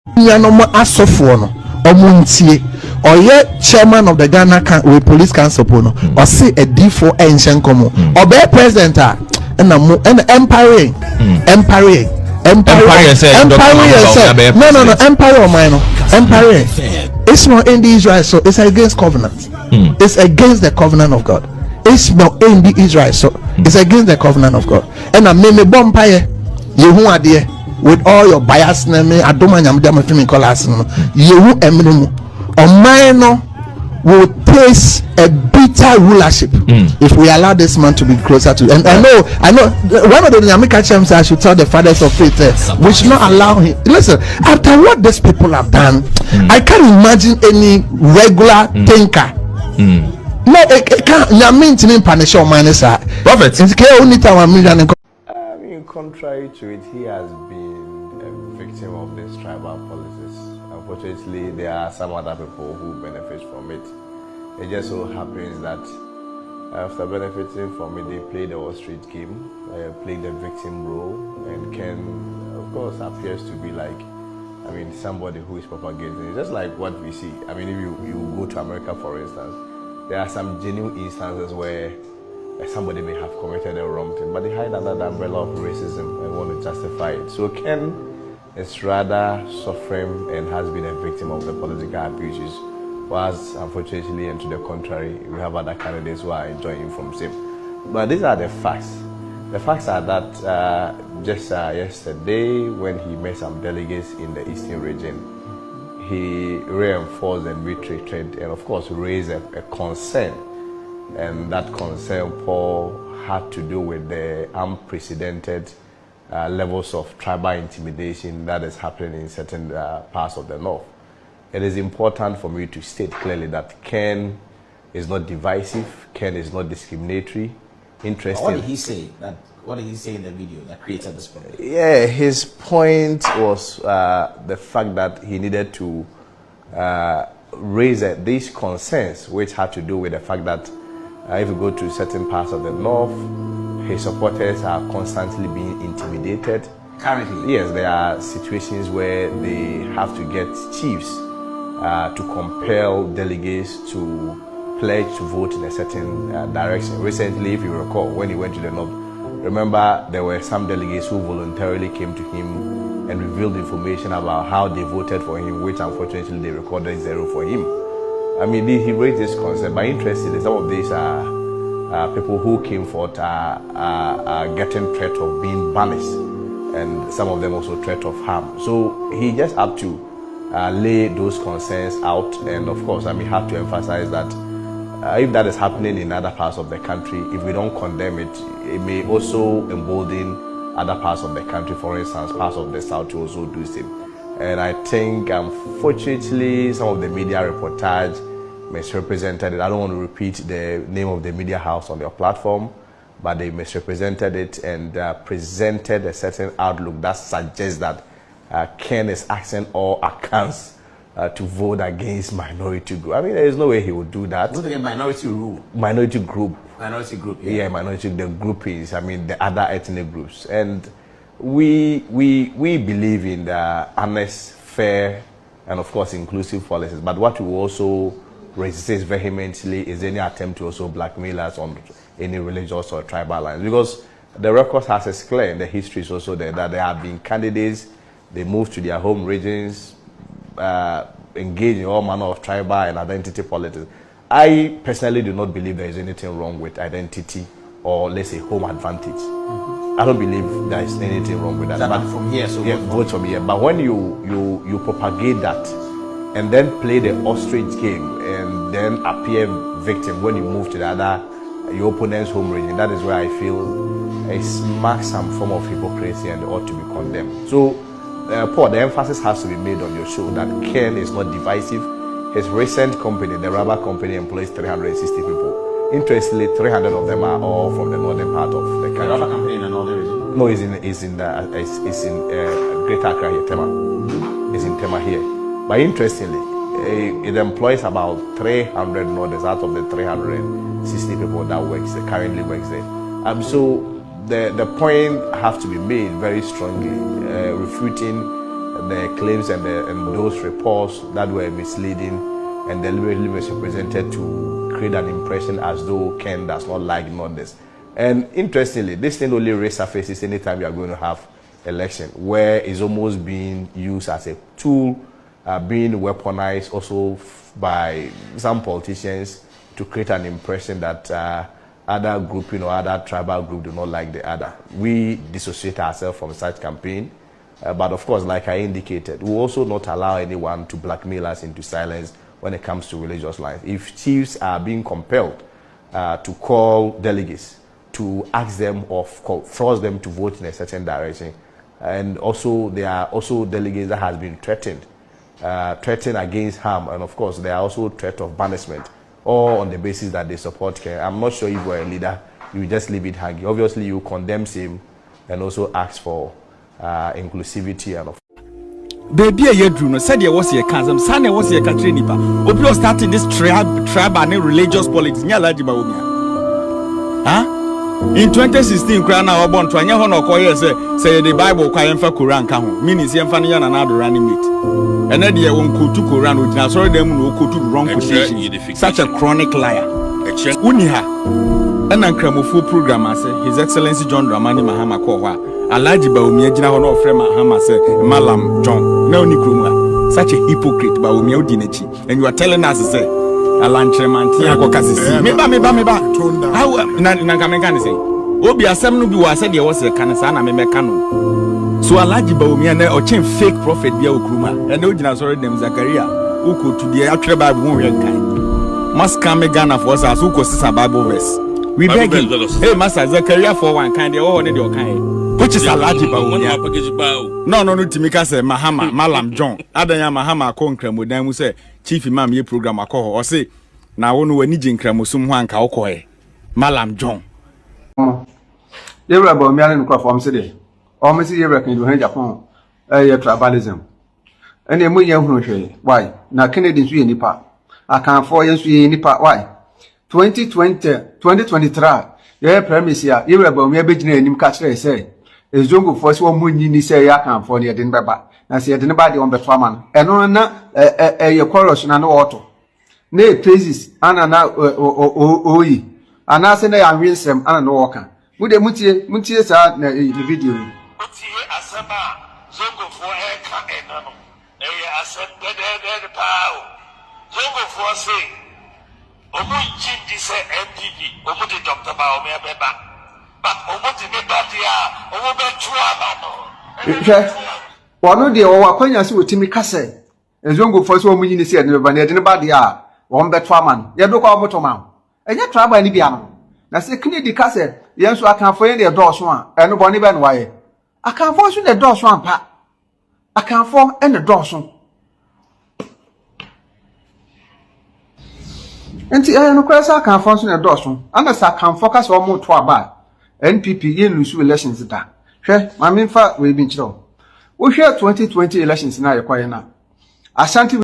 Nyanoma asofo no omuntie oye chairman of the Ghana Police Council pono or say a D4 ancient komo or be president and empire empire of mine empire. It's not in the Israel, so it's against covenant. It's against the covenant of God. It's not in the Israel, so it's against the covenant of God. And I mean, bompire, you who are there with all your bias, I don't mind. I'm doing colors. You who eminem or mine will taste a bitter rulership if we allow this man to be closer to. And I know. One of the American champs, I should tell the fathers of faith, we should not allow him. Listen, after what these people have done, I can't imagine any regular thinker. No, it can't. I mean, to punish your man, sir. Prophet, contrary to it, he has been a victim of these tribal policies. Unfortunately, there are some other people who benefit from it. It just so happens that after benefiting from it, they play the Wall Street game, play the victim role, and Ken, of course, appears to be like, somebody who is propagating it. Just like what we see. If you go to America, for instance, there are some genuine instances where somebody may have committed a wrong thing, but they hide under the umbrella of racism and want to justify it. So Ken is rather suffering and has been a victim of the political abuses, whilst unfortunately and to the contrary, we have other candidates who are enjoying from same. But these are the facts. The facts are that just yesterday, when he met some delegates in the Eastern region, he reinforced and reiterated and of course raised a concern. And that concern, Paul, had to do with the unprecedented levels of tribal intimidation that is happening in certain parts of the north. It is important for me to state clearly that Ken is not divisive, Ken is not discriminatory. Interesting. What did he say? What did he say in the video that created this problem? Yeah, his point was the fact that he needed to raise these concerns, which had to do with the fact that if you go to certain parts of the north, his supporters are constantly being intimidated. Currently? Yes, there are situations where they have to get chiefs to compel delegates to pledge to vote in a certain direction. Recently, if you recall, when he went to the north, remember there were some delegates who voluntarily came to him and revealed information about how they voted for him, which unfortunately they recorded 0 for him. He raised this concept, but interestingly, some of these are people who came forth are getting threat of being banished, and some of them also threat of harm. So he just had to lay those concerns out, and of course, had to emphasize that if that is happening in other parts of the country, if we don't condemn it, it may also embolden other parts of the country, for instance, parts of the South to also do the same. And I think, unfortunately, some of the media reportage misrepresented it. I don't want to repeat the name of the media house on your platform, but they misrepresented it and presented a certain outlook that suggests that Ken is asking all accounts to vote against minority group. There is no way he would do that. What's again minority rule? Minority group. Minority group. Yeah, minority. The groupings. The other ethnic groups. And we believe in the honest, fair, and of course inclusive policies. But what we also resist vehemently is any attempt to also blackmail us on any religious or tribal lines, because the record has is clear, and the history is also there, that there have been candidates, they move to their home regions, engage in all manner of tribal and identity politics. I personally do not believe there is anything wrong with identity or, let's say, home advantage. I don't believe there is anything wrong with that. But from here, so yeah, vote from here. But when you propagate that and then play the ostrich game and then appear victim when you move to the other, your opponent's home region, that is where I feel it marks some form of hypocrisy and ought to be condemned. So, Paul, the emphasis has to be made on your show that Ken is not divisive. His recent company, the rubber company, employs 360 people. Interestingly, 300 of them are all from the northern part of the country. The rubber company in the northern region? No, it's in Greater Accra here, Tema. It's in Tema here. But interestingly, it employs about 300 northerners out of the 360 people that currently works there. So the point have to be made very strongly, refuting the claims and those reports that were misleading and deliberately misrepresented to create an impression as though Ken does not like this. And interestingly, this thing only resurfaces anytime you are going to have election, where it's almost being used as a tool, being weaponized also by some politicians to create an impression that other group, other tribal group do not like the other. We dissociate ourselves from such campaign, but of course, like I indicated, we also not allow anyone to blackmail us into silence when it comes to religious lines. If chiefs are being compelled to call delegates, to ask them or force them to vote in a certain direction, and also there are also delegates that has been threatened against harm, and of course there are also threat of banishment, all on the basis that they support Ken. I'm not sure if you're a leader, you just leave it hanging. Obviously you condemn him and also ask for inclusivity and of baby a yedru no said there was your cousin son was your country nipa obi starting this tribe and religious politics nya laji Bawumia. Huh? In 2016 kra na obon to anya ho na okoye say the Bible kwa yemfa Quran ka ho means yemfa ne yana na do running mate ene de won kotu Quran odina sorry dem no kotu wrong quotation, such a chronic liar uni ha ena nkramofo program ase His Excellency John Dramani Mahama ko ho Alaji Bawumia jina ho na ofre Mahama say Malam John na oni kromua, such a hypocrite Bawumia odinachi, and you are telling us say alanchremanti akokasisi meba how na kamenka ne say obi asem no bi wa say de wo say kan sa na memeka no so Alaji Bawumia na o chen fake prophet bia okruma and ogina sorry dem Zakaria ukotu de atwere Bible ho hwe kan must come Ghana for us as ukosisa Bible verse we beg him, hey Master Zakaria for one kind of all the kind, which is Alaji Bawumia. No Timika say Mahama Malam John Adanya Mahama Konkremu then we say Chief Imam ye program akọ or say na wonu wani jinkremu sum ho anka okoe Malam John Yewra Bawumia no kwa form say dey o me say yewra kan do han Japan ye tribalism ene mu ye hunu hwe why na Kennedy nso ye nipa akanfo ye nso ye nipa why 2023 ye premise ya Yewra Bawumia begina anim ka kire say ezongo fo se wo munyi ni say ya akanfo ne ye den beba na se ye den ba de on beto ama no eno na ye chorus na no auto na praises ana na oyi ana se na ya hwensem ana no woka mude mutie sa na video yi mutie asaba zongo fo e ka eno no ye asem de pao zongo fo se omo jinji se MPP omo de Dr. Bawumia beba but omo de beba dia omo be tuama no wono de wo akwanya se wotimi kase ezongo fo se omo nyini se de beba na de ne ba dia wo be tuama no ye do kwa omo to ma enye traba ni bia no na se Kennedy kase yenso akanfo ye de do so a eno boni be no waye akanfo so de do so ampa akanfo ene do so enti no kwesa akanfo so de do so ana sa akanfo kase o mo to aba NPP ye lose elections da hwe ma memfa we bi nchiro wo hwe 2020 elections na ye kwaye na Ashanti